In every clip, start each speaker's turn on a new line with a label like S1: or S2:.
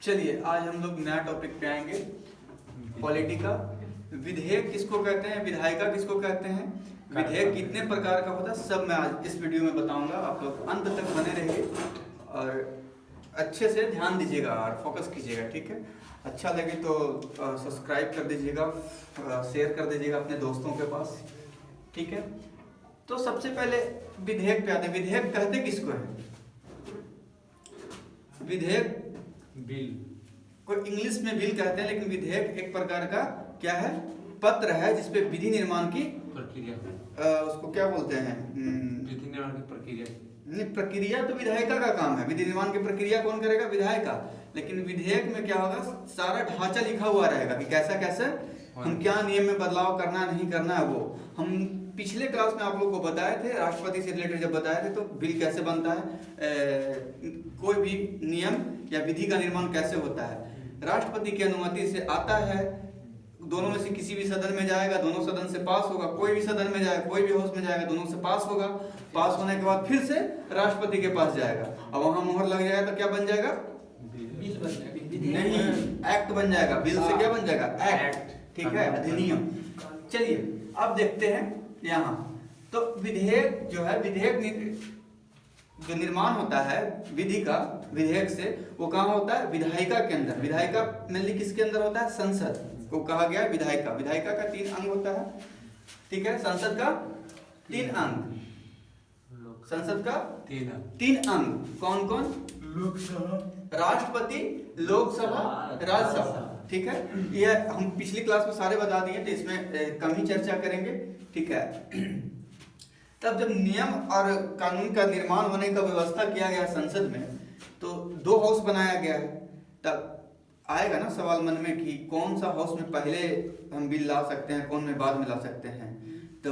S1: चलिए आज हम लोग नया टॉपिक पे आएंगे, पॉलिटी का। विधेयक किसको कहते हैं, विधायिका किसको कहते हैं, विधेयक कितने प्रकार का होता है, सब मैं आज इस वीडियो में बताऊंगा। आप लोग अंत तक बने रहिए और अच्छे से ध्यान दीजिएगा और फोकस कीजिएगा, ठीक है। अच्छा लगे तो सब्सक्राइब कर दीजिएगा, शेयर कर दीजिएगा अपने दोस्तों के पास, ठीक है। तो सबसे पहले विधेयक पे आते हैं। विधेयक कहते किसको है? विधेयक
S2: बिल
S1: को इंग्लिश में बिल कहते हैं, लेकिन विधेयक एक प्रकार का क्या है, पत्र है जिसपे विधि निर्माण की
S2: प्रक्रिया
S1: उसको क्या बोलते हैं,
S2: विधि निर्माण की प्रक्रिया।
S1: नहीं, प्रक्रिया तो विधायिका का काम है। विधि निर्माण की प्रक्रिया कौन करेगा? विधायिका। लेकिन विधेयक में क्या होगा, सारा ढांचा लिखा हुआ रहेगा कि कैसा कैसे हम क्या नियम में बदलाव करना नहीं करना है। वो हम पिछले क्लास में आप लोगों को बताए थे, राष्ट्रपति से रिलेटेड जब बताए थे तो बिल कैसे बनता है, कोई भी नियम या विधि का निर्माण कैसे होता है। राष्ट्रपति की अनुमति से आता है, दोनों में से किसी भी सदन में जाएगा, दोनों सदन से पास होगा। कोई भी सदन में जाएगा, कोई भी हाउस में जाएगा, दोनों से पास होगा। पास होने के बाद फिर से राष्ट्रपति के पास जाएगा, अब वहां मोहर लग जाएगा तो क्या बन जाएगा?
S2: बिल बन जाएगा।
S1: नहीं, एक्ट बन जाएगा। बिल से क्या बन जाएगा? एक्ट, ठीक है, अधिनियम। चलिए अब देखते हैं यहाँ। तो विधेयक जो है, विधेयक जो निर्माण होता है विधि का विधेयक से, वो कहाँ होता है? विधायिका के अंदर। विधायिका मेनली किसके अंदर होता है? संसद को कहा गया है विधायिका। विधायिका का 3 अंग होता है, ठीक है। संसद का 3 अंग, संसद का 3 अंग कौन कौन?
S2: लोकसभा,
S1: राष्ट्रपति, लोकसभा, राज्यसभा, ठीक है। ये हम पिछली क्लास में सारे बता दिए, तो इसमें कम ही चर्चा करेंगे, ठीक है। तब जब नियम और कानून का निर्माण होने का व्यवस्था किया गया संसद में, तो 2 हाउस बनाया गया है। तब आएगा ना सवाल मन में कि कौन सा हाउस में पहले हम बिल ला सकते हैं, कौन में बाद में ला सकते हैं। तो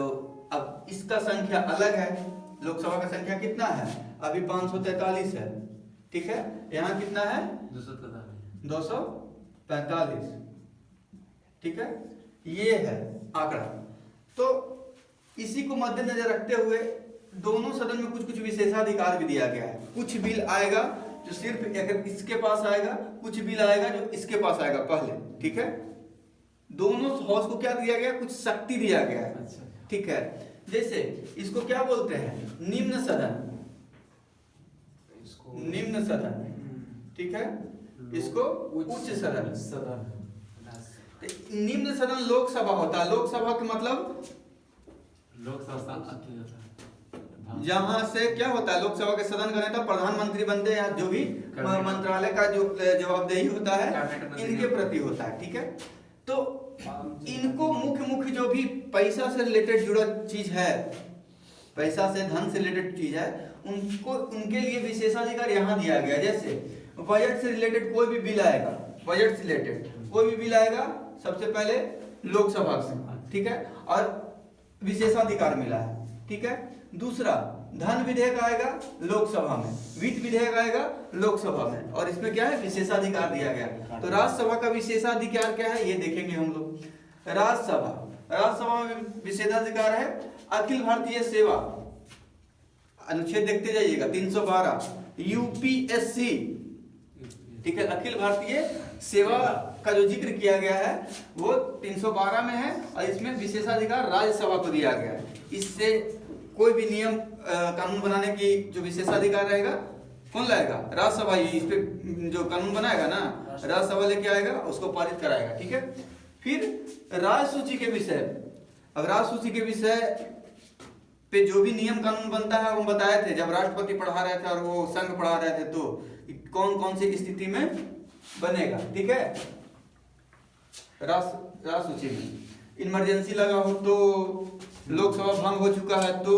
S1: अब इसका संख्या अलग है। लोकसभा का संख्या कितना है? अभी 543 है, ठीक है। यहाँ कितना है? 245, ठीक है। ये है आंकड़ा। तो इसी को मद्देनजर रखते हुए दोनों सदन में कुछ कुछ विशेषाधिकार भी दिया गया है। कुछ बिल आएगा जो सिर्फ अगर इसके पास आएगा, कुछ बिल आएगा जो इसके पास आएगा पहले, ठीक है। दोनों हाउस को क्या दिया गया? कुछ शक्ति दिया गया है, ठीक है। जैसे इसको क्या बोलते हैं? निम्न सदन, निम्न सदन, ठीक है। इसको उच्च सदन। निम्न सदन लोकसभा होता है। लोकसभा का मतलब जहां से क्या होता है, लोकसभा के सदन का नेता प्रधानमंत्री बनते हैं, जो भी मंत्रालय का जो जवाबदेही होता है इनके प्रति होता है, ठीक है। तो इनको मुख्य जो भी पैसा से रिलेटेड जुड़ा चीज है, पैसा से धन से रिलेटेड चीज है, उनको उनके लिए विशेषाधिकार यहाँ दिया गया। जैसे बजट से रिलेटेड कोई भी बिल आएगा, बजट से रिलेटेड कोई भी बिल आएगा, सबसे पहले लोकसभा से, ठीक है, और विशेषाधिकार मिला है, ठीक है। दूसरा, धन विधेयक आएगा लोकसभा में, वित्त विधेयक आएगा लोकसभा में, और इसमें क्या है? विशेषाधिकार दिया गया। तो राज्यसभा का विशेषाधिकार क्या है, ये देखेंगे हम लोग। राज्यसभा में विशेषाधिकार है अखिल भारतीय सेवा, अनुच्छेद देखते जाइएगा 312, यूपीएससी, ठीक है। अखिल भारतीय सेवा का जो जिक्र किया गया है वो 312 में है, और इसमें विशेषाधिकार राज्यसभा को दिया गया है। इससे कोई भी नियम कानून बनाने की जो विशेषाधिकार रहेगा कौन लाएगा? राज्यसभा ही इस पे जो कानून बनाएगा ना, राज्यसभा लेके आएगा, उसको पारित कराएगा, ठीक है। फिर राज्य सूची के विषय, अब राज्य सूची के विषय पे जो भी नियम कानून बनता है वो बताए थे जब राष्ट्रपति पढ़ा रहे थे और वो संघ पढ़ा रहे थे, तो कौन कौन सी स्थिति में बनेगा, ठीक है। राज्य सूची में इमरजेंसी लगा हो, तो लोकसभा भंग हो चुका है तो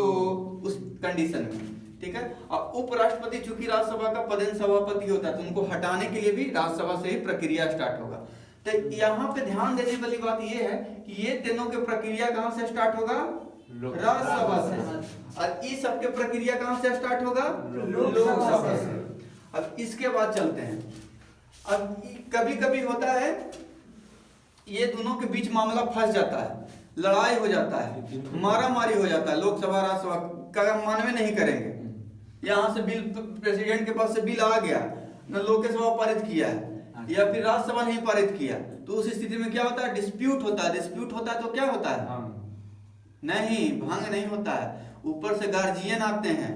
S1: उस कंडीशन में, ठीक है। और उपराष्ट्रपति चूंकि राज्यसभा का पदेन सभापति होता है, तो उनको हटाने के लिए भी राज्यसभा से ही प्रक्रिया स्टार्ट होगा। तो यहाँ पे ध्यान देने वाली बात ये है कि ये तीनों की प्रक्रिया कहाँ से स्टार्ट होगा? राज्यसभा से। और इस सबके प्रक्रिया कहाँ से स्टार्ट होगा? लोकसभा से। अब इसके बाद चलते हैं। अब कभी कभी होता है ये दोनों के बीच मामला फंस जाता है, लड़ाई हो जाता है, मारा मारी हो जाता है। लोकसभा राज्यसभा का मानवे नहीं करेंगे। यहाँ से बिल प्रेसिडेंट के पास से बिल आ गया, न लोकसभा पारित किया है, या फिर राज्यसभा ने ही पारित किया, तो उस स्थिति में क्या होता है? डिस्प्यूट होता है। डिस्प्यूट होता है तो क्या होता है? नहीं, भंग नहीं होता है। ऊपर से गार्जियन आते हैं,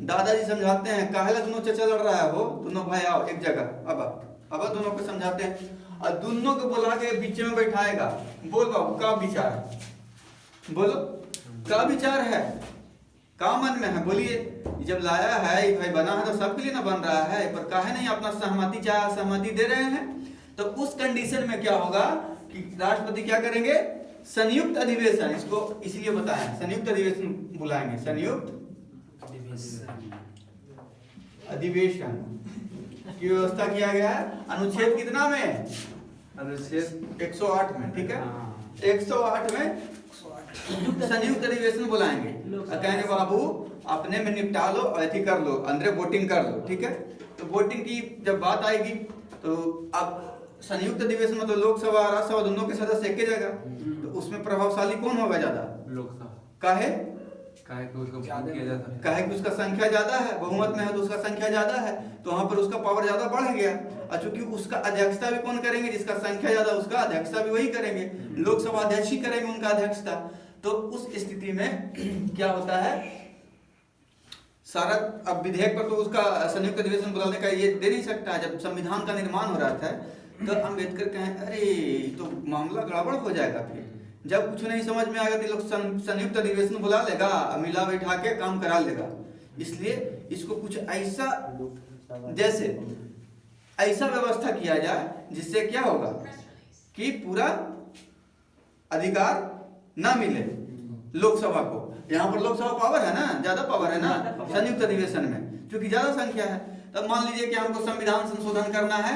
S1: दादाजी समझाते हैं, काहेला दोनों चचा लड़ रहा है, हो दोनों भाई आओ एक जगह, अब दोनों को समझाते हैं और दोनों को बुला के बीच में बैठाएगा। बोल बाबू का विचार है, बोलो का विचार है, का मन में है, बोलिए। जब लाया है भाई बना है तो सबके लिए ना बन रहा है, पर काहे नहीं अपना सहमति दे रहे हैं। तो उस कंडीशन में क्या होगा कि राष्ट्रपति क्या करेंगे? संयुक्त अधिवेशन, इसको इसलिए बताया संयुक्त अधिवेशन बुलाएंगे। संयुक्त अधिवेशन की व्यवस्था किया गया है अनुच्छेद कितना में? अनुच्छेद 108 में, ठीक है। 108 में संयुक्त अधिवेशन बुलाएंगे और कहेंगे बाबू अपने में निपटा लो, ऐसी कर लो, अंदर वोटिंग कर लो, ठीक है। तो वोटिंग की जब बात आएगी तो अब संयुक्त अधिवेशन मतलब लोकसभा राज्यसभा दोनों के सदस्य एक ही जगह, तो उसमें प्रभावशाली कौन होगा ज्यादा? लोकसभा। काहे कि उसका संख्या ज्यादा है, बहुमत में है तो उसका संख्या ज्यादा है, तो वहां पर उसका पावर ज्यादा बढ़ गया। और चूंकि उसका अध्यक्षता भी कौन करेंगे? जिसका संख्या ज्यादा उसका अध्यक्षता भी वही करेंगे, लोकसभा अध्यक्ष ही करेंगे उनका अध्यक्षता। तो उस स्थिति में क्या होता है? सारा अब विधेयक पर तो उसका संयुक्त अधिवेशन बुलाने का ये दे नहीं सकता। जब संविधान का निर्माण हो रहा था तो अम्बेडकर कहें अरे तो मामला गड़बड़ हो जाएगा, फिर जब कुछ नहीं समझ में आएगा तो लोग संयुक्त अधिवेशन बुला लेगा, मिला बैठा के काम करा लेगा। इसलिए इसको कुछ ऐसा जैसे ऐसा व्यवस्था किया जाए जिससे क्या होगा कि पूरा अधिकार ना मिले लोकसभा को। यहाँ पर लोकसभा पावर है ना, ज्यादा पावर है ना संयुक्त अधिवेशन में, क्योंकि ज्यादा संख्या है। तब मान लीजिए कि हमको संविधान संशोधन करना है,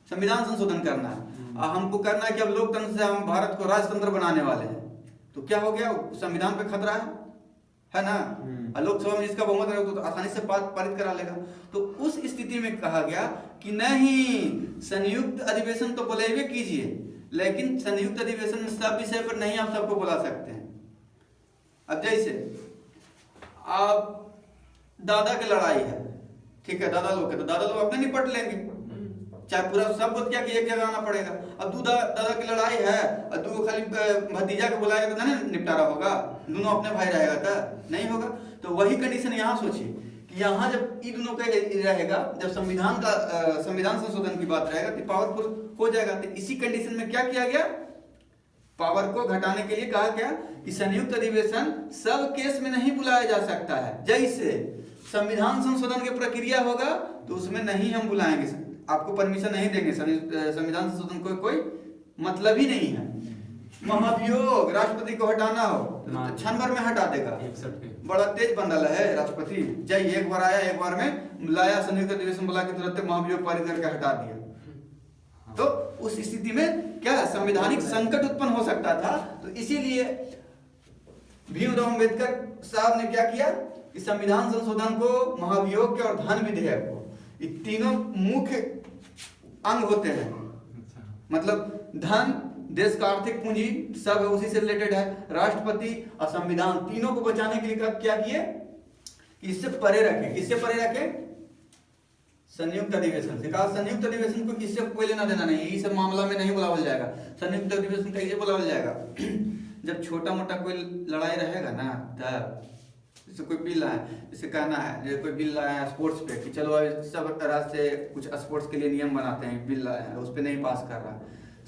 S1: संविधान संशोधन करना है, हमको करना है कि अब लोकतंत्र से हम भारत को राजतंत्र बनाने वाले हैं, तो क्या हो गया? संविधान पे खतरा है ना। लोकसभा में जिसका बहुमत है तो आसानी से पारित करा लेगा। तो उस स्थिति में कहा गया कि नहीं, संयुक्त अधिवेशन तो बुलाइए कीजिए, लेकिन संयुक्त अधिवेशन में सब विषय पर नहीं आप सबको बुला सकते हैं। अब जैसे आप दादा की लड़ाई है, ठीक है, दादा लोग के तो दादा लोग अपने निपट लेंगे, चाहे पूरा सब बुत क्या कि एक जगह आना पड़ेगा। अब दादा की लड़ाई है और दो खाली भतीजा को बुलाएगा तो नहीं निपटारा होगा, दोनों अपने भाई रहेगा तो नहीं होगा। तो वही कंडीशन यहाँ सोचिए कि यहाँ जब इन दोनों का रहेगा, जब संविधान संशोधन की बात रहेगा तो पावरफुल हो जाएगा। तो इसी कंडीशन में क्या किया गया? पावर को घटाने के लिए कहा गया कि संयुक्त अधिवेशन सब केस में नहीं बुलाया जा सकता है। जैसे संविधान संशोधन की प्रक्रिया होगा तो उसमें नहीं हम बुलाएंगे, आपको परमिशन नहीं देंगे, संविधान संशोधन को कोई मतलब ही नहीं है। महाभियोग राष्ट्रपति को हटाना हो तो क्षण भर में हटा देगा, बड़ा तेज बंदल है राष्ट्रपति। जय एक बार आया, एक बार में लाया, संयुक्त अधिवेशन बुला के तुरंत महाभियोग पारित करके हटा दिया। तो उस स्थिति में क्या संवैधानिक संकट उत्पन्न हो सकता था। तो इसीलिए भीमराव अम्बेडकर साहब ने क्या किया कि संविधान संशोधन को, महाभियोग के और धन विधेयक को, ये तीनों मुख्य अंग होते हैं। मतलब धन, देश का आर्थिक पूंजी सब है, उसी से रिलेटेड है। राष्ट्रपति और संविधान तीनों को बचाने के लिए क्या किए कि इससे परे रखें। किससे परे रखें? संयुक्त अधिवेशन से। कहा संयुक्त अधिवेशन को किससे कोई लेना देना नहीं, ये सब मामला में नहीं बुलावल जाएगा। संयुक्त अधिवेशन कैसे बुलावल जाएगा? जब छोटा मोटा कोई लड़ाई रहेगा ना, तब जैसे कोई बिल आया, जैसे कहना है जैसे कोई बिल लाया है स्पोर्ट्स पे कि चलो सब राज्य से कुछ स्पोर्ट्स के लिए नियम बनाते हैं, बिल लाया है उस पर नहीं पास कर रहा,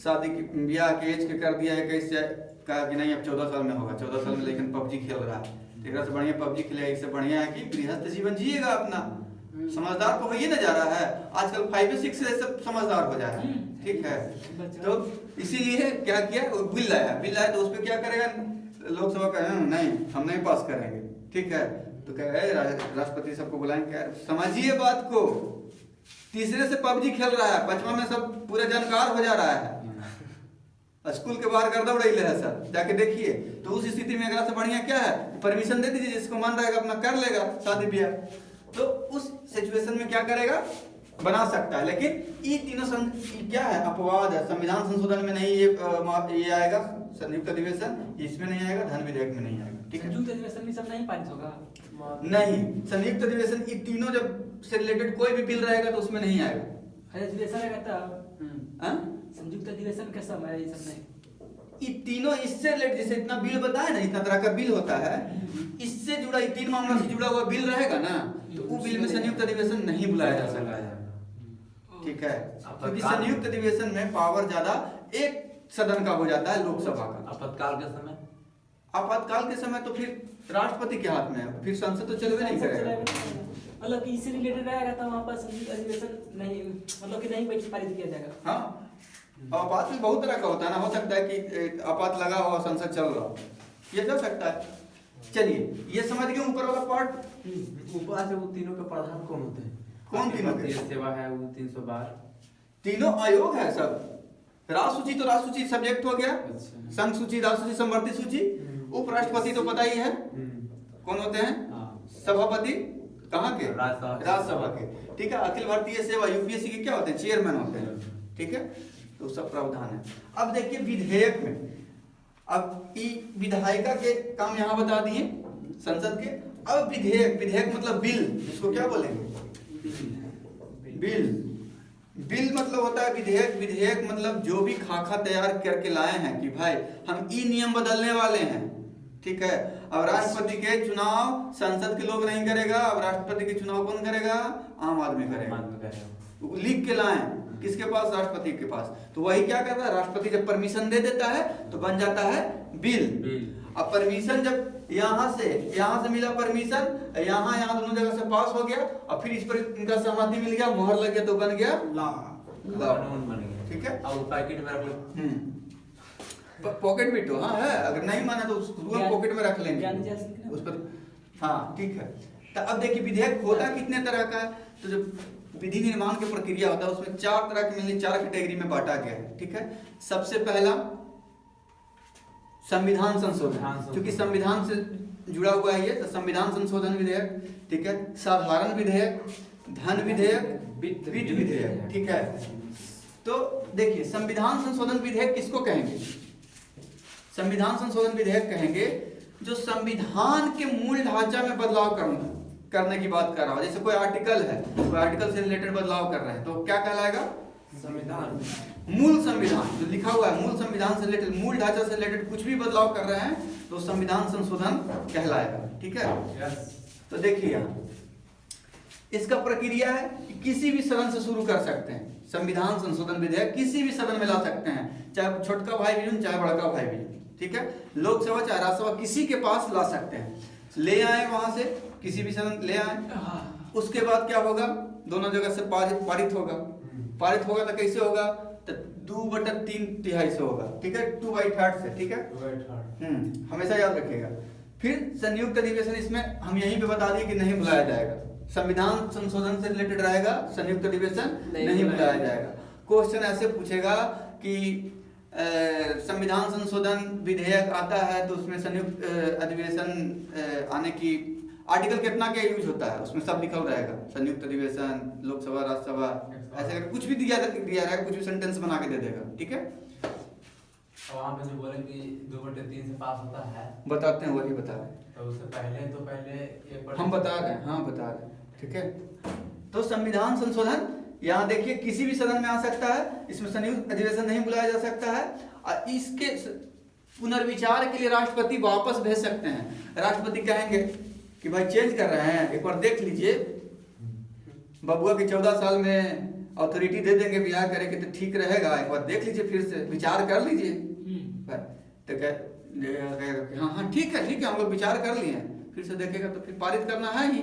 S1: शादी की ब्याह के एज के कर दिया है, कैसे कहा कि नहीं अब 14 साल में होगा, 14 साल में लेकिन पबजी खेल रहा है, एक से बढ़िया पबजी खेलेगा, इससे बढ़िया है कि गृहस्थ जीवन जिएगा अपना। समझदार तो हो ही ना जा रहा है, आजकल 5-6 से सब समझदार हो जा रहा है, ठीक है। तो इसीलिए क्या किया, बिल लाया तो उस पर क्या करेगा लोकसभा का, नहीं हम नहीं पास करेंगे, ठीक है। तो कह रहे राष्ट्रपति सबको बुलाएंगे, समझिए बात को। तीसरे से पबजी खेल रहा है, 5वां में सब पूरा जानकार हो जा रहा है, स्कूल के बाहर गर्दा उड़ाई है सर, जाके देखिए। तो उस स्थिति में अगर से बढ़िया क्या है, परमिशन दे दीजिए, जिसको मन रहेगा अपना कर लेगा शादी ब्याह। तो उस सिचुएशन में क्या करेगा, बना सकता है। लेकिन ये तीनों क्या है, अपवाद है। संविधान संशोधन में नहीं ये आएगा, संयुक्त अधिवेशन इसमें नहीं आएगा, धन विधेयक में नहीं आएगा, ठीक है।
S3: संयुक्त अधिवेशन में सब नहीं पारित होगा,
S1: नहीं संयुक्त अधिवेशन ये तीनों जब से रिलेटेड कोई भी बिल रहेगा तो उसमें नहीं आएगा।
S3: अधिवेशन रहता
S1: हाँ?
S3: संयुक्त अधिवेशन का समय ये सब नहीं।
S1: ये तीनों इससे रिलेटेड, जैसे इतना बिल बताया ना, इतना तरह का बिल होता है, इससे जुड़ा, ये तीन मामलों से जुड़ा हुआ बिल रहेगा ना, तो वो बिल में संयुक्त अधिवेशन नहीं बुलाया जा सकता है। ठीक है, क्योंकि संयुक्त अधिवेशन में पावर ज्यादा एक सदन का हो जाता है, लोकसभा का।
S2: आपातकाल के समय,
S1: आपातकाल के समय तो फिर राष्ट्रपति के हाथ में है, फिर संसद तो चलवे नहीं करेगा।
S3: मतलब कि इससे रिलेटेड रहेगा तो वहाँ पर संयुक्त अधिवेशन नहीं, मतलब कि नहीं पारित किया जाएगा।
S1: हाँ, आपात में बहुत तरह का होता है ना, हो सकता है कि आपात लगा हो, संसद चल रहा हो, ये चल सकता है। चलिए, ये समझ गए ऊपर वाला पार्ट।
S2: ऊपर से वो तीनों के प्रधान कौन होते हैं?
S1: कौन तीनों के?
S2: सेवा है वो 312,
S1: तीनों आयोग है सब। राष्ट्र सूची तो राष्ट्र सूची सब्जेक्ट हो गया,
S2: अच्छा।
S1: संघ सूची, राष्ट्र सूची, संवर्ती सूची। उपराष्ट्रपति तो पता ही है कौन होते हैं, सभापति कहाँ के, राज्यसभा के। ठीक है, अखिल भारतीय सेवा यूपीएससी के क्या होते हैं, चेयरमैन होते हैं। ठीक है, तो सब प्रावधान है। अब देखिए विधेयक में, अब विधायिका के काम यहाँ बता दिए संसद के। अब विधेयक, विधेयक मतलब बिल, इसको क्या बोलेंगे, बिल। बिल मतलब होता है विधेयक। विधेयक मतलब जो भी खाका तैयार करके लाए हैं कि भाई हम ई नियम बदलने वाले हैं। ठीक है, अब राष्ट्रपति के चुनाव संसद के लोग नहीं करेगा, अब राष्ट्रपति के चुनाव कौन करेगा, आम आदमी करेगा। लिख के लाए किसके पास, राष्ट्रपति के पास। तो वही क्या करता है, राष्ट्रपति जब परमिशन दे देता है तो बन जाता है बिल। अब परमिशन जब यहाँ से मिला परमिशन, यहाँ दोनों जगह से पास हो गया, और फिर इस पर इनका सहमति मिल गया, मोहर लग गया, तो बन गया
S2: कानून बन गया।
S1: ठीक है,
S2: अब पैकेट में रख लो,
S1: पॉकेट भी तो हाँ है, अगर नहीं माना तो उसको पॉकेट में रख लेंगे उस पर। हाँ ठीक है, तो अब देखिए विधेयक होता कितने तरह का है। तो जब विधि निर्माण की प्रक्रिया होता है उसमें चार तरह के, मिलने चार कैटेगरी में बांटा गया है। ठीक है, सबसे पहला संविधान संशोधन, क्योंकि संविधान से जुड़ा हुआ है ये, तो संविधान संशोधन विधेयक। ठीक है, साधारण विधेयक, धन विधेयक, वित्त विधेयक। ठीक है, तो देखिए संविधान संशोधन विधेयक किसको कहेंगे, संविधान संशोधन विधेयक कहेंगे जो संविधान के मूल ढांचा में बदलाव करने की बात कर रहा हो। जैसे कोई आर्टिकल है, कोई आर्टिकल से रिलेटेड बदलाव कर रहे हैं, तो क्या कहलाएगा,
S2: संविधान।
S1: मूल संविधान जो लिखा हुआ है, मूल संविधान से रिलेटेड, मूल ढांचा से रिलेटेड कुछ भी बदलाव कर रहे हैं तो संविधान संशोधन कहलाएगा। ठीक है, तो देखिए यहाँ इसका प्रक्रिया है कि किसी भी सदन से शुरू कर सकते हैं। संविधान संशोधन विधेयक किसी भी सदन में ला सकते हैं, चाहे छोटका भाई भी हो चाहे बड़का भाई भी हो। ठीक है, लोकसभा चाहे राज्यसभा किसी के पास ला सकते हैं, ले आए वहां से, किसी भी सदन ले आए। उसके बाद क्या होगा, दोनों जगह से पारित होगा। पारित होगा तो कैसे होगा, तो 2/3 से होगा। ठीक है, 2/3 से। ठीक है, हमेशा याद रखिएगा। फिर संयुक्त अधिवेशन, इसमें हम यहीं पे बता दिए कि नहीं बुलाया जाएगा, संविधान संशोधन से रिलेटेड रहेगा, संयुक्त अधिवेशन नहीं बुलाया जाएगा। क्वेश्चन ऐसे पूछेगा कि संविधान संशोधन विधेयक आता है तो उसमें संयुक्त अधिवेशन आने की आर्टिकल कितना क्या यूज होता है, उसमें सब लिखा रहेगा, संयुक्त अधिवेशन, लोकसभा, राज्यसभा, ऐसे करके कुछ भी दिया रहेगा, कुछ भी सेंटेंस बना के दे देगा। ठीक है,
S2: वहाँ पे जो बोले कि 2/3 से पास होता है,
S1: बताते हैं, वही बता रहे हैं,
S2: तो उससे पहले
S1: हम बता रहे हैं। हाँ बता रहे हैं। ठीक है, तो संविधान संशोधन यहाँ देखिए किसी भी सदन में आ सकता है, इसमें संयुक्त अधिवेशन नहीं बुलाया जा सकता है, और इसके पुनर्विचार के लिए राष्ट्रपति वापस भेज सकते हैं। राष्ट्रपति कहेंगे कि भाई चेंज कर रहे हैं, एक बार देख लीजिए, बबुआ के 14 साल में अथॉरिटी दे देंगे बिहार करेंगे तो ठीक रहेगा, एक बार देख लीजिए, फिर से विचार कर लीजिए। तो हाँ हाँ ठीक है हम लोग विचार कर लिए, फिर से देखेगा तो फिर पारित करना है ही,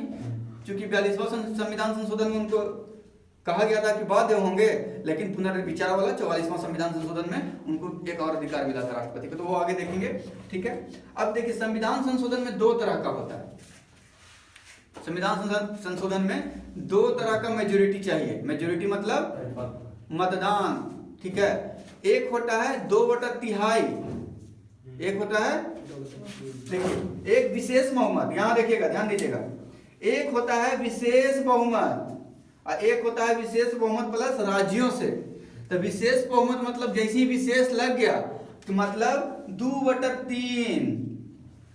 S1: क्योंकि 42वां संविधान संशोधन में उनको कहा गया था कि बाध्य होंगे, लेकिन पुनर्विचार वाला 44वां संविधान संशोधन में उनको एक और अधिकार मिला था राष्ट्रपति को, तो वो आगे देखेंगे। ठीक है, अब देखिए संविधान संशोधन में दो तरह का होता है। संविधान संशोधन में दो तरह का मेजोरिटी चाहिए। मेजोरिटी मतलब मतदान। ठीक है, एक होता है 2/3, एक होता है, देखिए एक विशेष बहुमत, यहां देखिएगा, ध्यान दीजिएगा, एक होता है विशेष बहुमत और एक होता है विशेष बहुमत प्लस राज्यों से। तो विशेष बहुमत मतलब जैसे ही विशेष लग गया तो मतलब 2/3,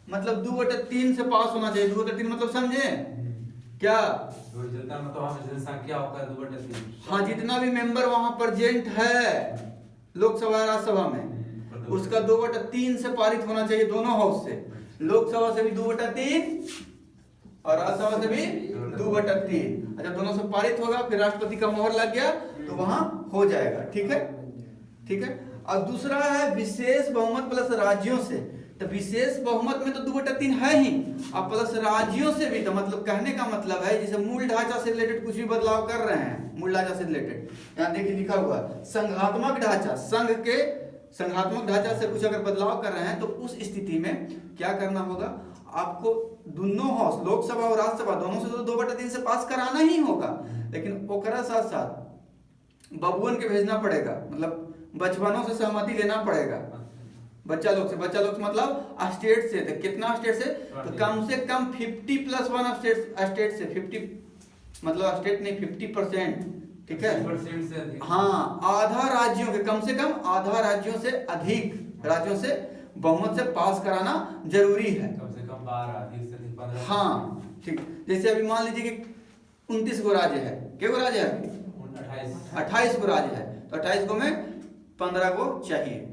S1: मतलब 2/3 से पास होना चाहिए। 2/3 मतलब समझे क्या,
S2: और जितना मतलब वहाँ पे जनसंख्या होगा 2/3।
S1: हाँ, जितना भी मेंबर वहां प्रेजेंट है लोकसभा राज्यसभा में, उसका 2/3 से पारित होना चाहिए दोनों हाउस से। लोकसभा से भी 2/3 और राज्यसभा से भी 2/3। अच्छा, दोनों से पारित होगा, फिर राष्ट्रपति का मोहर लग गया तो वहां हो जाएगा। ठीक है, ठीक है। और दूसरा है विशेष बहुमत प्लस राज्यों से। तो विशेष बहुमत में तो 2/3 है ही, अब प्लस राज्यों से भी, तो मतलब कहने का मतलब है जैसे मूल ढांचा से रिलेटेड कुछ भी बदलाव कर रहे हैं, मूल ढांचा से रिलेटेड, यहाँ देखिए लिखा हुआ संघात्मक ढांचा, संघ के संघात्मक ढांचा से कुछ अगर बदलाव कर रहे हैं तो उस स्थिति में क्या करना होगा, आपको दोनों हाउस लोकसभा और राज्यसभा दोनों से तो 2/3 से पास कराना ही होगा, लेकिन ओकरा साथ साथ बबुअन के भेजना पड़ेगा, मतलब बचपनों से सहमति लेना पड़ेगा बच्चा लोग से। बच्चा लोग मतलब स्टेट से, तो कितना स्टेट से, तो कम से कम 50+1 स्टेट से, 50 मतलब स्टेट नहीं 50%, ठीक है,
S2: 50% से अधिक।
S1: हाँ, आधा राज्यों के, कम से कम आधा राज्यों से अधिक राज्यों से बहुमत से पास कराना जरूरी है।
S2: कम से कम 12, अधिक से अधिक 15।
S1: हाँ, ठीक। जैसे अभी मान लीजिए कि 29 गो राज्य है, क्या गो राज्य है, 28 गो राज्य है, तो 28 गो में 15 गो चाहिए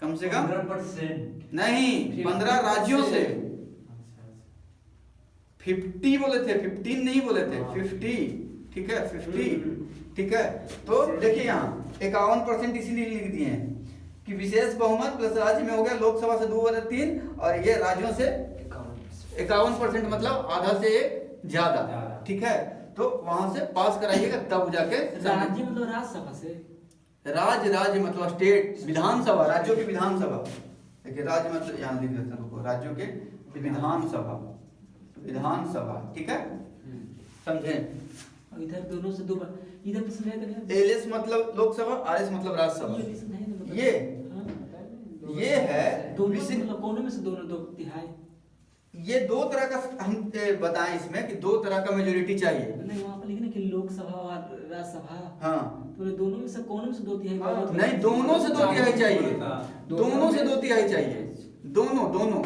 S1: कम से कम,
S3: 15%
S1: नहीं 15 राज्यों से। 50 बोले थे, 15 नहीं बोले थे, 50, ठीक है, 50, ठीक है। तो देखिए यहाँ 51% इसीलिए लिख दिए हैं कि विशेष बहुमत प्लस राज्य में हो गया, लोकसभा से 2/3 और ये राज्यों से 51%, मतलब आधा से ज्यादा, ठीक है। तो वहां से पास कराइएगा तब जाके
S3: राज्य मतलब राज्यसभा से,
S1: राज्य मतलब स्टेट, विधानसभा, राज्यों की विधानसभा। देखिए राज्य मतलब यहाँ लिख देते हैं, राज्यों के विधानसभा, विधानसभा, ठीक है, समझे।
S3: इधर दोनों से दो बार, इधर भी समझाया था क्या?
S1: एलएस मतलब लोकसभा, आरएस मतलब राज्यसभा।
S3: ये भी समझाया था मतलब।
S1: ये ये है
S3: दोनों मतलब कोनों में से दोनों 2/3।
S1: ये दो तरह का हम बताएं इसमें कि दो तरह का मेजोरिटी चाहिए।
S3: नहीं, वहाँ पर लिखना कि लोकसभा और राज्यसभा,
S1: हाँ,
S3: तो दोनों में से कोनों में से 2/3।
S1: नहीं, दोनों से 2/3 चाहिए, दोनों से 2/3 चाहिए, दोनों।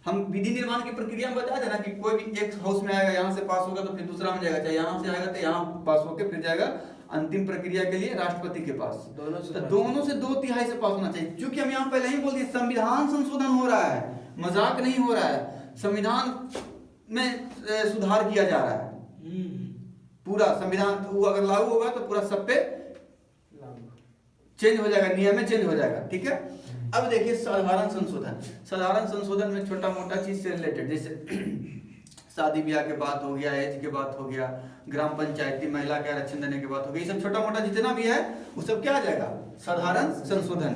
S1: हम विधि निर्माण की प्रक्रिया में बता देना कि कोई भी एक हाउस में आएगा, यहाँ से पास होगा तो फिर दूसरा में जाएगा, चाहे यहाँ से आएगा तो यहाँ पास होकर फिर जाएगा अंतिम प्रक्रिया के लिए राष्ट्रपति के पास। तो दोनों से 2/3 से पास होना चाहिए। क्योंकि हम यहाँ पहले ही बोल दिए संविधान संशोधन हो रहा है, मजाक नहीं हो रहा है, संविधान में सुधार किया जा रहा है। पूरा संविधान वो अगर लागू होगा तो पूरा सब पे चेंज हो जाएगा, नियम में चेंज हो जाएगा, ठीक है। अब देखिए साधारण संशोधन, साधारण संशोधन में छोटा मोटा चीज से रिलेटेड, जैसे शादी ब्याह के बात हो गया, एज के बात हो गया, ग्राम पंचायती महिला के आरक्षण देने के बात हो गई, ये सब छोटा मोटा जितना भी है वो सब क्या आ जाएगा साधारण संशोधन।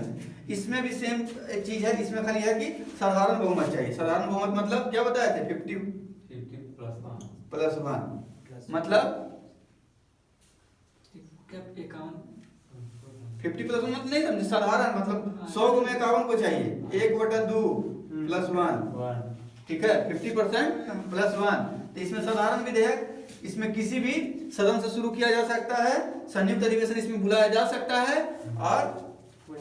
S1: इसमें भी सेम एक चीज है, इसमें खाली है कि साधारण बहुमत चाहिए। साधारण बहुमत मतलब क्या बताए थे, 50+1 मतलब 50+1 मतलब नहीं समझे, साधारण मतलब 100 में 51 को चाहिए, 1/2+1, ठीक है, 50%+1। तो इसमें साधारण विधेयक, इसमें किसी भी सदन से शुरू किया जा सकता है, संयुक्त अधिवेशन इसमें बुलाया जा सकता है और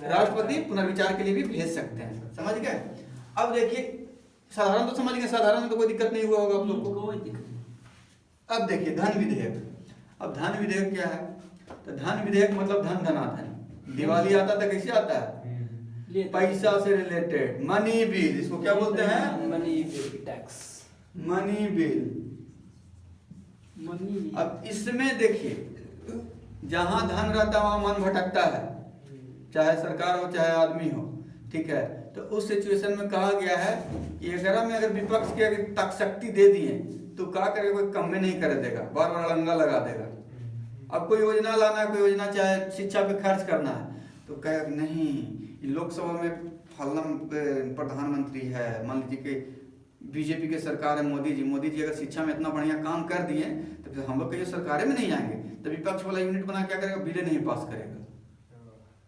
S1: राष्ट्रपति पुनर्विचार के लिए भी भेज सकते हैं। समझ गए। अब देखिए साधारण तो समझ गए, साधारण में तो कोई दिक्कत नहीं हुआ होगा आप लोग को। अब देखिए धन विधेयक। अब धन विधेयक क्या है, तो धन विधेयक मतलब धन धनाधन। दिवाली आता था कैसे आता है, पैसा से रिलेटेड, मनी बिल, इसको क्या बोलते हैं,
S3: money bill tax,
S1: money bill.
S3: Money.
S1: अब इसमें देखिए जहां धन रहता है वहां मन भटकता है, चाहे सरकार हो चाहे आदमी हो, ठीक है। तो उस सिचुएशन में कहा गया है कि अगर विपक्ष की अगर तक शक्ति दे दिए तो क्या करेगा, कोई कम में नहीं कर देगा, बार बार अड़ंगा लगा देगा। अब कोई योजना लाना है, कोई योजना चाहे शिक्षा पे खर्च करना है तो कहेगा नहीं, लोकसभा में फलना प्रधानमंत्री है, मान लीजिए कि बीजेपी के सरकार है, मोदी जी अगर शिक्षा में इतना बढ़िया काम कर दिए तो फिर हम लोग कहीं सरकारें में नहीं आएंगे, तो विपक्ष वाला यूनिट बना क्या करेगा, बिले नहीं पास करेगा।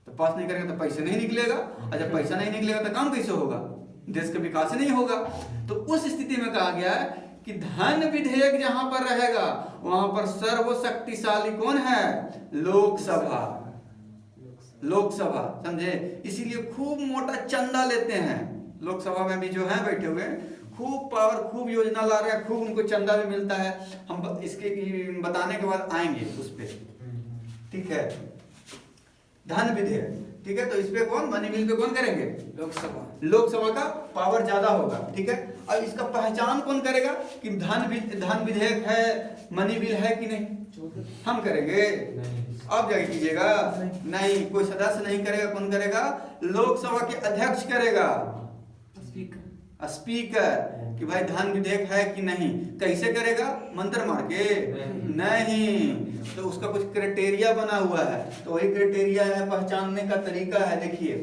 S1: तो पास नहीं करेगा तो पैसे नहीं निकलेगा, और जब पैसा नहीं निकलेगा तो काम कैसे होगा, देश का विकास नहीं होगा। तो उस स्थिति में कहा गया है कि धन विधेयक जहां पर रहेगा वहां पर सर्वशक्तिशाली कौन है, लोकसभा। समझे, इसीलिए खूब मोटा चंदा लेते हैं लोकसभा में भी जो है बैठे हुए खूब पावर, खूब योजना ला रहे हैं, खूब उनको चंदा भी मिलता है। हम इसके बताने के बाद आएंगे उस पे, ठीक है। धन विधेयक, ठीक है, तो इस पे कौन, मनी बिल पे कौन करेंगे, लोकसभा का पावर ज्यादा होगा, ठीक है। अब इसका पहचान कौन करेगा कि धन विधेयक है, मनी बिल है कि नहीं, हम करेंगे। अब जाके कीजिएगा, नहीं, कोई सदस्य नहीं करेगा, कौन करेगा, लोकसभा के अध्यक्ष करेगा, स्पीकर, कि भाई धन विधेयक है कि नहीं। कैसे करेगा, मंत्र मार के नहीं, तो उसका कुछ क्राइटेरिया बना हुआ है, तो वही क्राइटेरिया है, पहचानने का तरीका है। देखिए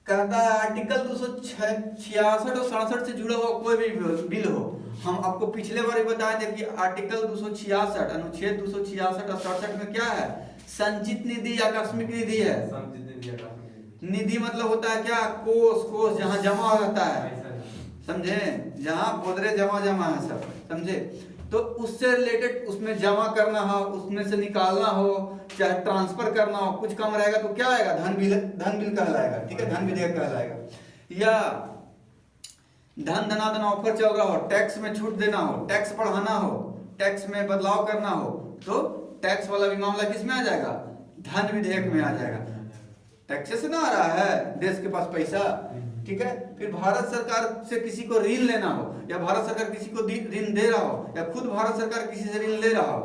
S1: कहता है आर्टिकल 266 और 67 से जुड़ा हुआ कोई भी बिल हो, हम आपको पिछले बार बताए थे कि आर्टिकल 266 अनुच्छेद 266 और 67 में क्या है, संचित निधि, आकस्मिक निधि है। निधि मतलब होता है क्या, कोष जहाँ जमा रहता है, समझे, जहाँ बोदरे जमा है सब, समझे। तो उससे रिलेटेड उसमें जमा करना हो, उसमें से निकालना हो, चाहे ट्रांसफर करना हो, कुछ कम रहेगा तो क्या आएगा, धन बिल कहलाएगा, ठीक है, धन विधेयक कहलाएगा। या धनाधन ऑफर चल रहा हो, टैक्स में छूट देना हो, टैक्स बढ़ाना हो, टैक्स में बदलाव करना हो, तो टैक्स वाला भी मामला किस में आ जाएगा, धन विधेयक में आ जाएगा। टैक्सेशन आ रहा है, देश के पास पैसा, ठीक है। फिर भारत सरकार से किसी को ऋण लेना हो, या भारत सरकार किसी को ऋण दे रहा हो, या खुद भारत सरकार किसी से ऋण ले रहा हो,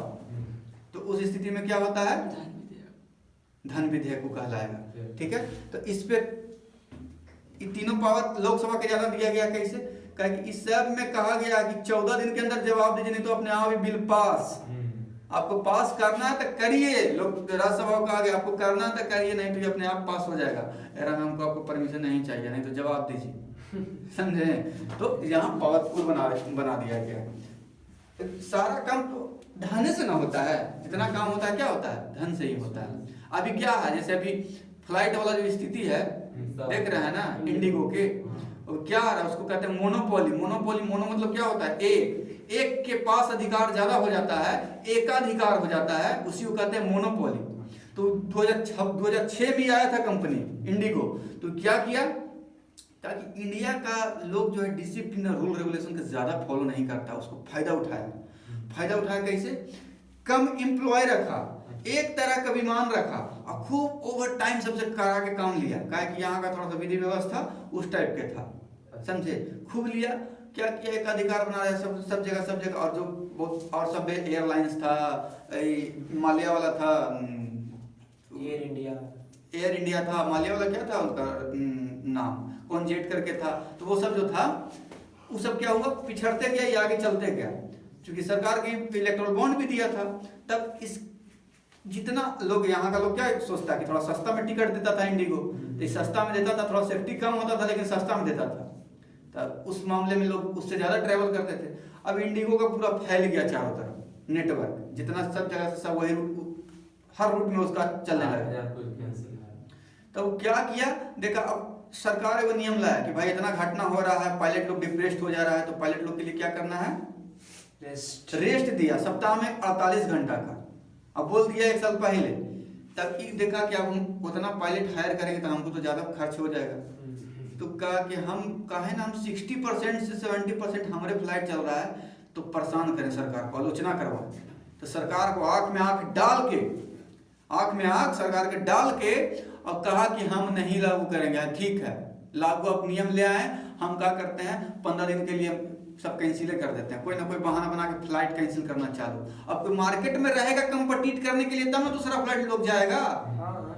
S1: तो उस स्थिति में क्या होता है, धन विधेयक को कहलाएगा, ठीक है। तो इस पे तीनों पावर लोकसभा के ज्यादा दिया गया। कैसे, क्योंकि इस सब में कहा गया कि 14 दिन के अंदर जवाब दीजिए, नहीं तो अपने आप ही बिल पास। आपको पास करना है तो करिए, लोग राज्यसभा को कहा गया आपको करना है तो करिए, नहीं तो ये अपने आप पास हो जाएगा। एरा में हमको आपको परमिशन नहीं चाहिए, नहीं तो जवाब दीजिए, समझे। तो यहाँ पावरफुल बना दिया गया। तो सारा काम तो धन से ना होता है, जितना काम होता है क्या होता है, धन से ही होता है। अभी क्या है, जैसे अभी फ्लाइट वाला जो स्थिति है देख रहे हैं ना, इंडिगो के, और क्या आ रहा है, उसको कहते हैं मोनोपोली। मोनो मतलब क्या होता है, एक के पास अधिकार ज्यादा हो जाता है, एकाधिकार हो जाता है, उसी को कहते हैं मोनोपोली। तो 2006 भी आया था कंपनी इंडिगो, तो क्या किया, ताकि इंडिया का लोग जो है डिसिप्लिन और रूल रेगुलेशन का ज्यादा फॉलो नहीं करता, उसको फायदा उठाया कैसे, कम एम्प्लॉय रखा, एक तरह का विमान रखा, और खूब ओवर टाइम सबसे करा के काम लिया, क्या कि यहाँ का थोड़ा सा विधि व्यवस्था उस टाइप के था, समझे, खूब लिया। क्या किया, एक अधिकार बना रहा है सब जगह, और जो बहुत और सब एयरलाइंस था, मालिया वाला था, एयर इंडिया था, मालिया वाला क्या था उनका नाम, कौन जेट करके था, तो वो सब जो था वो सब क्या हुआ, पिछड़ते गया या आगे चलते गया, क्योंकि सरकार की इलेक्ट्रल बॉन्ड भी दिया था। तब इस जितना लोग यहाँ का लोग क्या सोचता कि थोड़ा सस्ता में टिकट देता था इंडिगो, तो सस्ता में देता था, थोड़ा सेफ्टी कम होता था लेकिन सस्ता में देता था, तब उस मामले में लोग उससे ज्यादा ट्रेवल करते थे। अब इंडिगो का पूरा फैल गया चारों तरफ नेटवर्क, जितना सब जगह से सब वही हर रूट में उसका चलने लगा। तो क्या किया, देखा अब सरकार वो नियम लाया कि भाई इतना घटना हो रहा है, पायलट लोग डिप्रेस्ड हो जा रहा है, तो पायलट लोग के लिए क्या करना है, रेस्ट दिया सप्ताह में 48 घंटा का। अब बोल दिया 1 साल पहले, तब देखा कि अब हम उतना पायलट हायर करेंगे तो हमको तो ज्यादा खर्च हो जाएगा, तो कहा कि हम 60% से 70% हमारे फ्लाइट चल रहा है, तो परेशान करें सरकार को, आलोचना करवाएं। तो सरकार को आंख में आंख डाल के और कहा कि हम नहीं लागू करेंगे। ठीक है, लागू आप नियम ले आए, हम क्या करते हैं 15 दिन के लिए सब कैंसिल कर देते हैं, कोई ना कोई बहाना बना के फ्लाइट कैंसिल करना चालू। अब कोई मार्केट में रहेगा कंपीट करने के लिए, तब ना दूसरा फ्लाइट लोग जाएगा।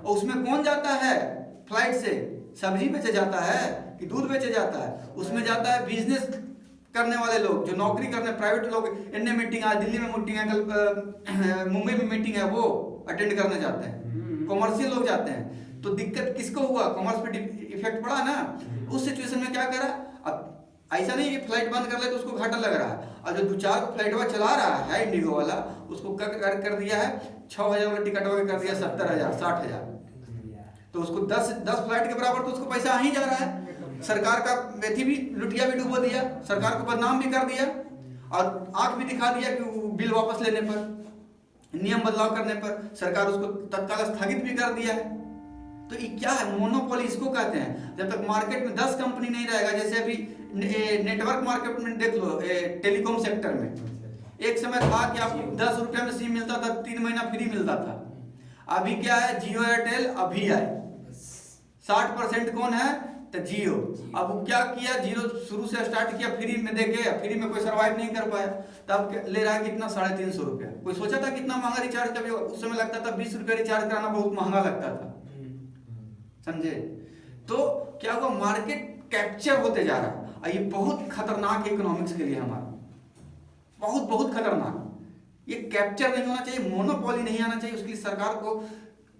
S1: और उसमें कौन जाता है फ्लाइट से, सब्जी बेचे जाता है कि दूध बेचे जाता है, उसमें जाता है बिजनेस करने वाले लोग, जो नौकरी करने प्राइवेट लोग। इन्ने मीटिंग आज दिल्ली में मीटिंग है, कल मुंबई में मीटिंग है, वो अटेंड करने जाते हैं, कॉमर्शियल लोग जाते हैं। तो दिक्कत किसको हुआ, कॉमर्स पे इफेक्ट पड़ा ना। उस सिचुएशन में क्या करा, अब ऐसा नहीं कि फ्लाइट बंद कर ले तो उसको घाटा लग रहा है, और जो 2-4 फ्लाइट चला रहा है इंडिगो वाला, उसको कर दिया है 6,000 वाला टिकट वगैरह कर दिया 70,000 60,000, तो उसको 10 फ्लाइट के बराबर तो उसको पैसा आ ही जा रहा है। सरकार का मेथी भी लुटिया भी डुबो दिया, सरकार को बदनाम भी कर दिया, और आंख भी दिखा दिया कि बिल वापस लेने पर, नियम बदलाव करने पर सरकार उसको तत्काल स्थगित भी कर दिया है। तो ये क्या है, मोनोपोली इसको कहते हैं। जब तक मार्केट में 10 कंपनी नहीं रहेगा, जैसे अभी नेटवर्क मार्केट में देख लो, टेलीकॉम सेक्टर में एक समय था कि आपको 10 रुपए में सिम मिलता था, 3 महीना फ्री मिलता था। अभी क्या है, जियो एयरटेल अभी आए, 60% कौन है तो जियो। अब वो क्या किया, जियो शुरू से स्टार्ट किया फ्री में देके, फ्री में कोई सर्वाइव नहीं कर पाया, तब ले रहा है कितना 350 रुपया। कोई सोचा था कितना महंगा रिचार्ज, कभी उस समय लगता था 20 रुपया रिचार्ज कराना बहुत महंगा लगता था, समझे। तो क्या हुआ, मार्केट कैप्चर होते जा रहा है, और ये बहुत खतरनाक इकोनॉमिक्स के लिए हमारा, बहुत बहुत खतरनाक। ये कैप्चर नहीं होना चाहिए, मोनोपोली नहीं आना चाहिए। उसके लिए सरकार को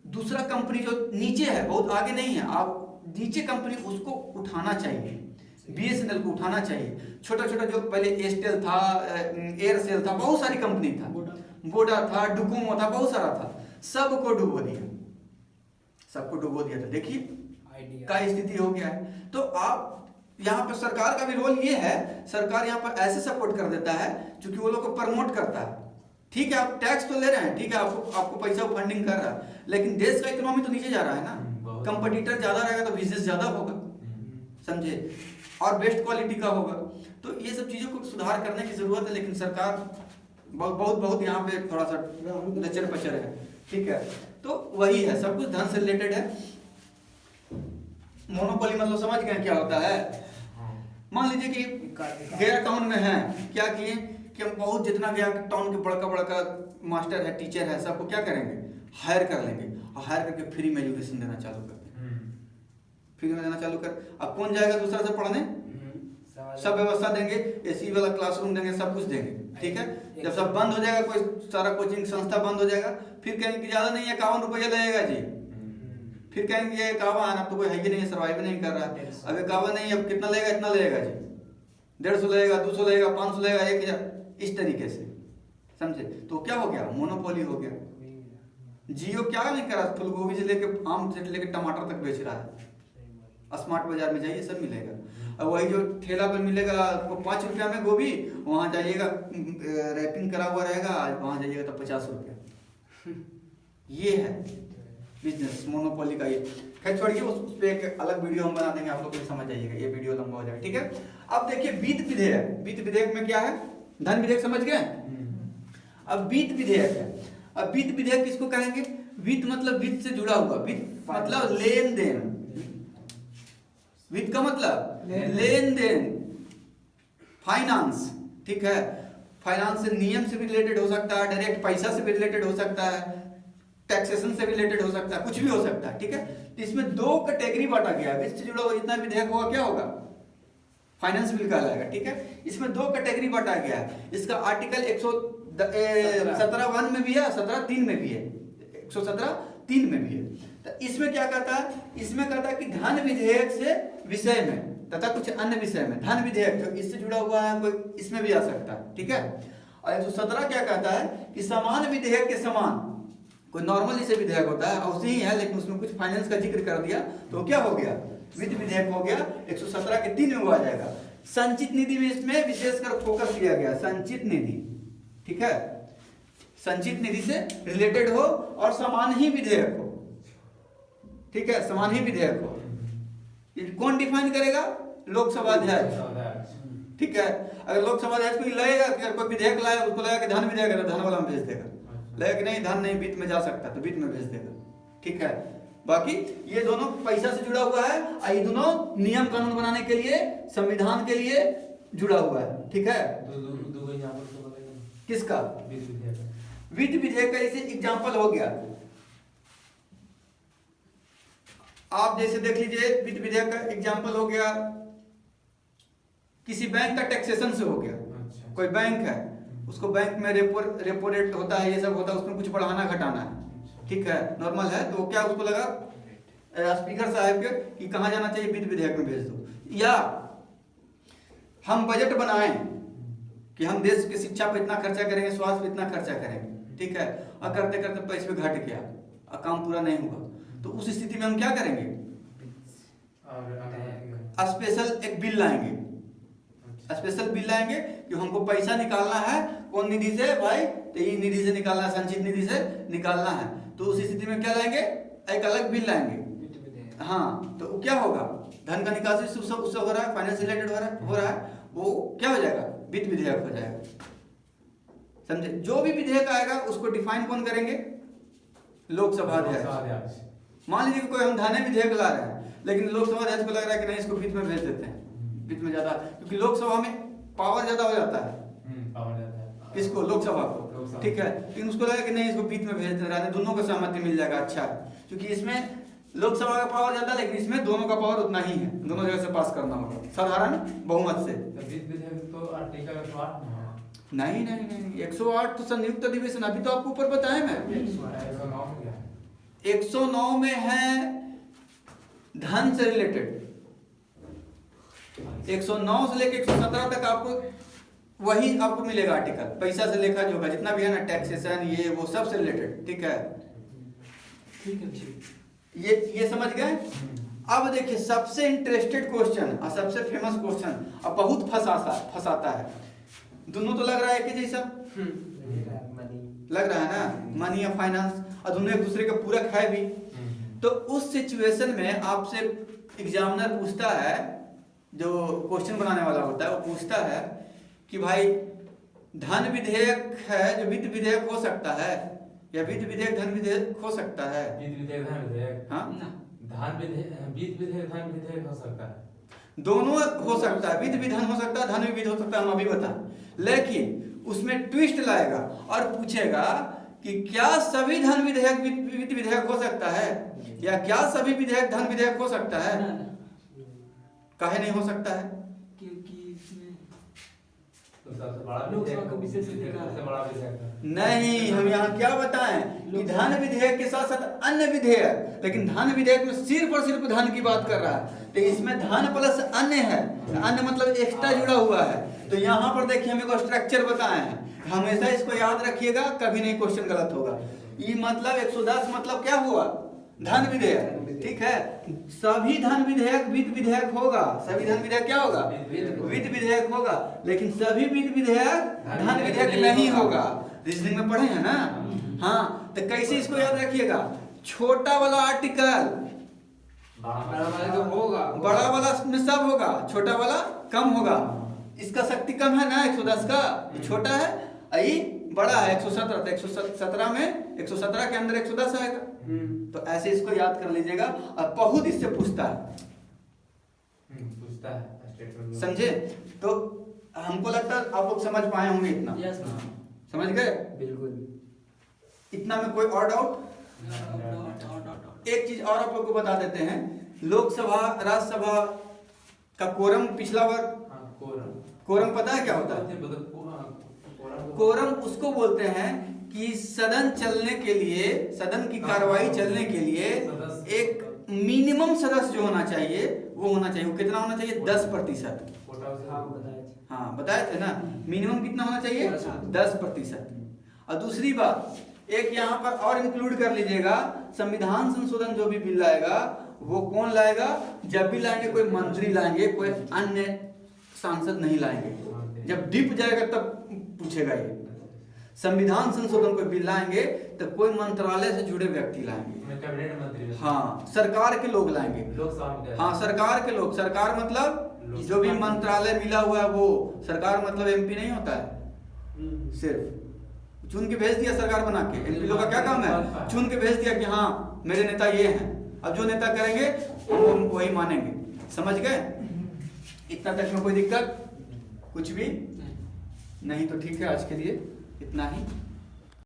S1: दूसरा कंपनी जो नीचे है, बहुत आगे नहीं है, आप नीचे कंपनी उसको उठाना चाहिए, बीएसएनएल को उठाना चाहिए। छोटा छोटा जो पहले एयरटेल था, एयरसेल था, बहुत सारी कंपनी था, वोडा था, डोकोमो था, बहुत सारा था, सबको डुबो दिया, सबको डुबो दिया। था देखिए क्या स्थिति हो गया है। तो आप यहाँ पे सरकार का भी रोल ये है, सरकार यहाँ पर ऐसे सपोर्ट कर देता है क्योंकि वो लोग को प्रमोट करता है। ठीक है, आप टैक्स तो ले रहे हैं, ठीक है, आपको पैसा फंडिंग कर रहा है, लेकिन देश का इकोनॉमी तो नीचे जा रहा है ना। कंपटीटर ज्यादा रहेगा तो बिजनेस ज्यादा होगा, समझे, और बेस्ट क्वालिटी का होगा। तो ये सब चीजों को सुधार करने की जरूरत है, लेकिन सरकार बहुत यहाँ पे थोड़ा सा लचर पचर है। ठीक है, तो वही है, सब कुछ धन से रिलेटेड है। मोनोपोली मतलब समझ गए क्या होता है। मान लीजिए कि गया टाउन में है, क्या किए कि हम बहुत जितना गया टाउन के बड़का बड़का मास्टर है, टीचर है, सबको क्या करेंगे, हायर कर लेंगे, और हायर करके फ्री में एजुकेशन देना चालू कर देंगे, फ्री में देना चालू कर। अब कौन जाएगा दूसरा से पढ़ने, सब व्यवस्था देंगे, एसी वाला क्लासरूम देंगे, सब कुछ देंगे। ठीक है, जब सब बंद हो जाएगा, कोई सारा कोचिंग संस्था बंद हो जाएगा, फिर कहेंगे कि ज्यादा नहीं, 51 रुपया लगेगा जी, फिर कहेंगे ये 51, अब तो कोई है ही नहीं, सर्वाइव नहीं कर रहा। अब 51 नहीं, अब कितना लगेगा, इतना लगेगा जी, 150 लगेगा, 200 लगेगा, 500 लगेगा, 1000, इस तरीके से, समझे। तो क्या हो गया, मोनोपोली हो गया। जियो क्या नहीं कर रहा, फूल गोभी से लेके आम से लेके टमाटर तक बेच रहा है, स्मार्ट बाजार में जाइए सब मिलेगा। अब वही जो ठेला पर मिलेगा आपको 5 रुपया में गोभी, वहां जाइएगा रैपिंग करा हुआ रहेगा, वहां जाइएगा तो 50 रुपया। ये है बिजनेस मोनोपोली का। ये खैर छोड़िए, उस पे एक अलग वीडियो हम बना देंगे, आप लोग को समझ जाइएगा, ये वीडियो लंबा हो जाएगा। ठीक है, अब देखिए वित्त विधेयक, वित्त विधेयक में क्या है, धन विधेयक समझ गए। अब वित्त विधेयक है। अब वित्त विधेयक किसको कहेंगे, वित्त मतलब वित्त से जुड़ा हुआ, वित्त मतलब लेन देन, वित्त का मतलब लेन देन, फाइनेंस। ठीक है, फाइनेंस से नियम से भी रिलेटेड हो सकता है, डायरेक्ट पैसा से भी रिलेटेड हो सकता है, टैक्सेशन से भी रिलेटेड हो सकता है, कुछ भी हो सकता है। ठीक है, तो इसमें 2 कैटेगरी बांटा गया है, वित्त से जुड़ा हुआ जितना विधेयक होगा क्या होगा, फाइनेंस बिल कहलाएगा। ठीक है, इसमें 2 कैटेगरी बांटा गया है। इसका आर्टिकल 117(1) में भी है, 17(3) में भी है, 117(3) में भी है। तो इसमें क्या कहता है, इसमें कहता है कि धन विधेयक से विषय में तथा कुछ अन्य विषय में, धन विधेयक जो इससे जुड़ा हुआ है कोई इसमें भी आ सकता है। ठीक है, और 117 क्या कहता है कि समान विधेयक के समान, कोई नॉर्मल इसे विधेयक होता है और उसे ही है, लेकिन उसमें कुछ फाइनेंस का जिक्र कर दिया तो क्या हो गया, वित्त विधेयक हो गया। 117 के 3 में वो आ जाएगा। संचित निधि में इसमें विशेषकर फोकस किया गया, संचित निधि। ठीक है, संचित निधि से रिलेटेड हो और समान ही विधेयक हो। ठीक है, समान ही विधेयक हो। ये कौन डिफाइन करेगा, लोकसभा अध्यक्ष। ठीक है, अगर लोकसभा अध्यक्ष कोई लगेगा कि कोई विधेयक लाया, उसको लगा कि धन विधेयक है तो धन वाला में भेज देगा, लगा कि नहीं धन नहीं वित्त में जा सकता तो वित्त में भेज देगा। ठीक है, बाकी ये दोनों पैसा से जुड़ा हुआ है, और ये दोनों नियम कानून बनाने के लिए, संविधान के लिए जुड़ा हुआ है। ठीक है, किसका, वित्त विधेयक का जैसे एग्जाम्पल हो गया, आप जैसे देख लीजिए, वित्त विधेयक का एग्जाम्पल हो गया, किसी बैंक का टैक्सेशन से हो गया। कोई बैंक है, उसको बैंक में रेपो रेट होता है, ये सब होता है, उसमें कुछ बढ़ाना घटाना है। ठीक है, नॉर्मल है, तो क्या उसको लगा स्पीकर साहब के कि कहाँ जाना चाहिए, वित्त विधेयक में भेज दो। या हम बजट बनाएं कि हम देश की शिक्षा पर इतना खर्चा करेंगे, स्वास्थ्य पर इतना खर्चा करेंगे। ठीक है, और करते करते पैसे पे घट गया और काम पूरा नहीं हुआ, तो उस स्थिति में हम क्या करेंगे, स्पेशल एक बिल लाएंगे, स्पेशल बिल लाएंगे कि हमको पैसा निकालना है, कौन निधि से भाई, तो ये निधि से निकालना है, संचित निधि से निकालना है। तो उस स्थिति में क्या लाएंगे, एक अलग बिल लाएंगे। हाँ, तो क्या होगा, धन का निकासी उससे हो रहा है, फाइनेंस रिलेटेड हो रहा है, वो क्या हो जाएगा, वित्त विधेयक हो जाएगा। समझे? जो भी विधेयक आएगा उसको डिफाइन कौन करेंगे, लोकसभा अध्यक्ष। मान लीजिए कोई हम धान्य विधेयक ला रहे हैं, लेकिन लोकसभा अध्यक्ष को लग रहा है कि नहीं इसको वित्त में भेज देते हैं, वित्त में ज्यादा, क्योंकि लोकसभा में पावर ज्यादा हो जाता है, किसको, लोकसभा को, ठीक है, लेकिन उसको लगा कि नहीं इसको बीच में भेज देना है, दोनों को सहमति मिल जाएगा, अच्छा है, क्योंकि इसमें लोकसभा का पावर ज्यादा, लेकिन इसमें दोनों का पावर उतना ही है, दोनों जगह से पास करना होगा साधारण बहुमत से।
S2: तो आर्टिकल 108 में है।
S1: नहीं नहीं नहीं, 108 तो संयुक्त अधिवेशन, अभी तो आपको ऊपर बताया मैं, 109 में है धन से रिलेटेड, 109 से लेकर 117 तक आपको वही आपको मिलेगा आर्टिकल, पैसा से लेखा जोखा जितना भी है ना, टैक्सेशन ये वो सब से रिलेटेड, ठीक है,
S3: ठीक है,
S1: ये समझ गए। अब देखिए सबसे इंटरेस्टेड क्वेश्चन और सबसे फेमस क्वेश्चन, अब बहुत फंसाता है, दोनों तो लग रहा है कि जैसा लग रहा है ना, मनी या फाइनेंस, और दोनों एक दूसरे का पूरक है भी। तो उस सिचुएशन में आपसे एग्जामिनर पूछता है, जो क्वेश्चन बनाने वाला होता है वो पूछता है कि भाई धन विधेयक है जो वित्त विधेयक हो सकता है, या वित्त विधेयक धन विधेयक हो सकता है,
S2: वित्त विधेयक धन विधेयक,
S1: हाँ
S2: धन विधेयक वित्त विधेयक धन विधेयक हो सकता है,
S1: दोनों हो सकता है, वित्त भी धन हो सकता है, धन भी वित्त हो सकता है, हम अभी बता, लेकिन उसमें ट्विस्ट लाएगा और पूछेगा कि क्या सभी धन विधेयक वित्त विधेयक हो सकता है, या क्या सभी विधेयक धन विधेयक हो सकता है, काहे नहीं हो सकता है,
S3: क्योंकि इसमें
S2: तो सबसे बड़ा
S3: लोकसभा का विशेष
S2: विधेयक, सबसे बड़ा विधेयक है।
S1: नहीं, हम यहाँ क्या बताएं कि धन विधेयक के साथ साथ अन्य विधेयक, लेकिन धन विधेयक में सिर्फ और सिर्फ धन की बात कर रहा है, तो इसमें धन प्लस अन्य है, अन्य मतलब एक्स्ट्रा जुड़ा हुआ है। तो यहाँ पर देखिए हम एक स्ट्रक्चर बताए हैं, हमेशा इसको याद रखिएगा, कभी नहीं क्वेश्चन गलत होगा। ये मतलब 110 मतलब क्या हुआ, धन विधेयक, ठीक है, सभी धन विधेयक वित्त विधेयक होगा, सभी धन विधेयक क्या होगा, वित्त विधेयक होगा, लेकिन सभी वित्त विधेयक धन विधेयक नहीं होगा, रीजनिंग में पढ़े हैं ना। हाँ, तो कैसे इसको याद रखिएगा, छोटा वाला आर्टिकल
S2: बड़ा वाला जो होगा,
S1: बड़ा वाला में सब होगा, छोटा वाला कम होगा, इसका शक्ति कम है ना 110 का, छोटा है, आई बड़ा है 117, तो 117 में 117 के अंदर 110 आएगा। तो ऐसे इसको याद कर लीजिएगा, और बहुत इससे पूछता है, समझे। तो हमको लगता है आप लोग समझ पाए होंगे इतना, समझ गए
S3: बिल्कुल।
S1: इतना में कोई और डाउट? एक चीज और आप लोग को बता देते हैं, लोकसभा राज्यसभा का कोरम पिछला बार, कोरम पता है क्या होता है? कोरम उसको बोलते हैं कि सदन चलने के लिए, सदन की कार्रवाई चलने के लिए एक मिनिमम सदस्य जो होना चाहिए वो होना चाहिए, वो कितना होना चाहिए, 10%। हाँ बताए थे ना, मिनिमम कितना होना चाहिए, 10%। और दूसरी बात, एक यहाँ पर और इंक्लूड कर लीजिएगा, संविधान संशोधन जो भी बिल लाएगा वो कौन लाएगा, जब भी लाएंगे कोई मंत्री लाएंगे, कोई अन्य सांसद नहीं लाएंगे, जब डिप जाएगा तब पूछेगा ये। संविधान संशोधन कोई बिल लाएंगे तो कोई मंत्रालय से जुड़े व्यक्ति लाएंगे,
S2: कैबिनेट मंत्री,
S1: हाँ सरकार के लोग लाएंगे, हाँ सरकार के लोग, सरकार मतलब जो भी मंत्रालय मिला हुआ है वो, सरकार मतलब एमपी नहीं होता है, सिर्फ चुन के भेज दिया सरकार बना के, एमपी लोग का क्या काम है, चुन के भेज दिया कि हाँ मेरे नेता ये हैं, अब जो नेता करेंगे हम वही मानेंगे, समझ गए। इतना तक में कोई दिक्कत कुछ भी नहीं, तो ठीक है आज के लिए इतना ही।